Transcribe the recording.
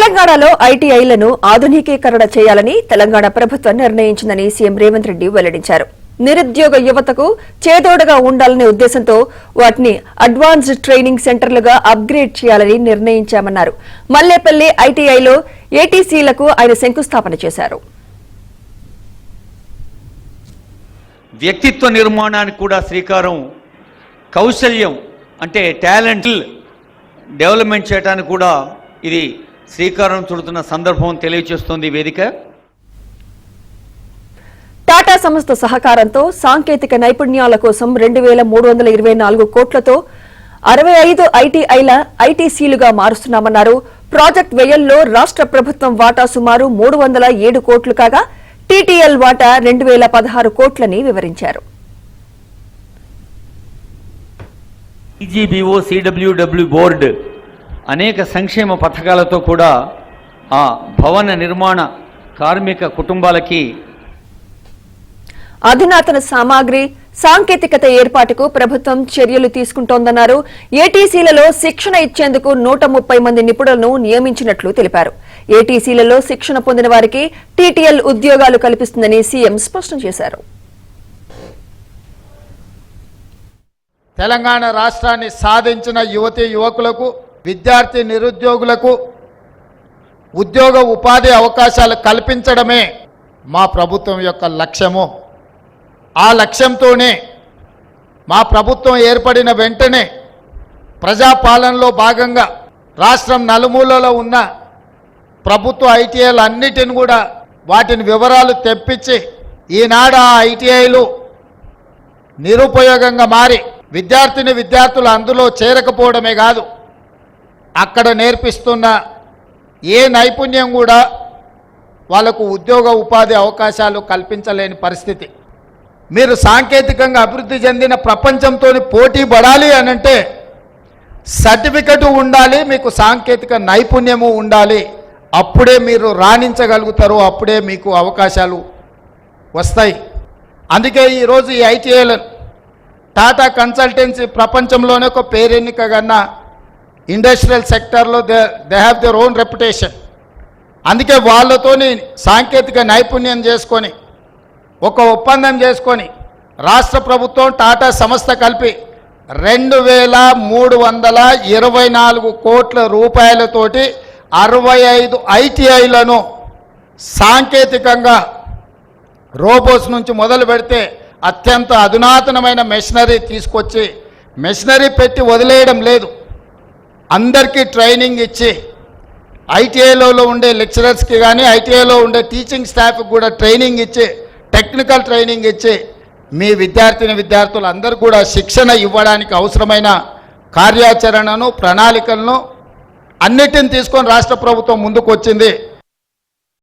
తెలంగాణలో ఐటీఐలను ఆధునికీకరణ చేయాలని తెలంగాణ ప్రభుత్వం నిర్ణయించిందని సీఎం రేవంత్ రెడ్డి వెల్లడించారు. నిరుద్యోగ యువతకు చేదోడుగా ఉండాలనే ఉద్దేశంతో వాటిని అడ్వాన్స్డ్ ట్రైనింగ్ సెంటర్లుగా అప్గ్రేడ్ చేయాలని నిర్ణయించామన్నారు. మల్లేపల్లి ఐటీఐలో ఏటీసీలకు ఆయన శంకుస్థాపన చేశారు. వ్యక్తిత్వ నిర్మాణానికి కూడా శ్రీకారం, కౌశల్యం అంటే టాలెంట్ డెవలప్మెంట్ చేయడానికి కూడా ఇది శ్రీకారం చుడుతున్న సందర్భం తెలియజేస్తోంది వేదిక. టాటా సంస్థ సహకారంతో సాంకేతిక నైపుణ్యాల కోసం 2324 కోట్లతో 65 ఐటీఐల ఐటీసీలుగా మారుస్తున్నామన్నారు. ప్రాజెక్ట్ వ్యయంలో రాష్ట్ర ప్రభుత్వం వాటా సుమారు 307 కోట్లు కాగా టీటీఎల్ వాటా 2016 కోట్లని వివరించారు. ఈజీబీఓ సిడబ్ల్యూడబ్ల్యూ బోర్డు అనేక సంక్షేమ పథకాలతో కూడా ఆ భవన నిర్మాణ కార్మిక కుటుంబాలకి అధునాతన సామాగ్రి, సాంకేతికత ఏర్పాటుకు ప్రభుత్వం చర్యలు తీసుకుంటోందన్నారు. ఏటీసీలలో శిక్షణ ఇచ్చేందుకు 130 మంది నిపుణులను నియమించినట్లు తెలిపారు. ఏటీసీలలో శిక్షణ పొందిన వారికి టీటీఎల్ ఉద్యోగాలు కల్పిస్తుందని సీఎం స్పష్టం చేశారు. తెలంగాణ రాష్ట్రాన్ని సాధించిన యువతీ యువకులకు, విద్యార్థి నిరుద్యోగులకు ఉద్యోగ ఉపాధి అవకాశాలు కల్పించడమే మా ప్రభుత్వం యొక్క లక్ష్యము. ఆ లక్ష్యంతోనే మా ప్రభుత్వం ఏర్పడిన వెంటనే ప్రజాపాలనలో భాగంగా రాష్ట్రం నలుమూలలో ఉన్న ప్రభుత్వ ఐటీఐలు అన్నిటిని కూడా వాటిని వివరాలు తెప్పించి ఈనాడు ఆ ఐటీఐలు నిరుపయోగంగా మారి విద్యార్థులు అందులో చేరకపోవడమే కాదు, అక్కడ నేర్పిస్తున్న ఏ నైపుణ్యం కూడా వాళ్ళకు ఉద్యోగ ఉపాధి అవకాశాలు కల్పించలేని పరిస్థితి. మీరు సాంకేతికంగా అభివృద్ధి చెందిన ప్రపంచంతో పోటీ పడాలి అనంటే సర్టిఫికెట్ ఉండాలి, మీకు సాంకేతిక నైపుణ్యము ఉండాలి. అప్పుడే మీరు రాణించగలుగుతారు, అప్పుడే మీకు అవకాశాలు వస్తాయి. అందుకే ఈరోజు ఈ ఐటీఐలను టాటా కన్సల్టెన్సీ ప్రపంచంలోనే ఒక పేరెన్నిక కన్న ఇండస్ట్రియల్ సెక్టర్లో they have their own reputation. అందుకే వాళ్ళతోని సాంకేతిక నైపుణ్యం చేసుకొని ఒక ఒప్పందం చేసుకొని రాష్ట్ర ప్రభుత్వం టాటా సంస్థ కలిపి 2324 కోట్ల రూపాయలతోటి 65 ఐటీఐలను సాంకేతికంగా రోబోస్ నుంచి మొదలు పెడితే అత్యంత అధునాతనమైన మెషినరీ తీసుకొచ్చి, మెషినరీ పెట్టి వదిలేయడం లేదు, అందరికీ ట్రైనింగ్ ఇచ్చి ఐటీఐలో ఉండే లెక్చరర్స్కి కానీ ఐటీఐలో ఉండే టీచింగ్ స్టాఫ్కి కూడా ట్రైనింగ్ ఇచ్చి, టెక్నికల్ ట్రైనింగ్ ఇచ్చి మీ విద్యార్థులు అందరూ కూడా శిక్షణ ఇవ్వడానికి అవసరమైన కార్యాచరణను, ప్రణాళికలను అన్నిటిని తీసుకొని రాష్ట్ర ప్రభుత్వం ముందుకు వచ్చింది.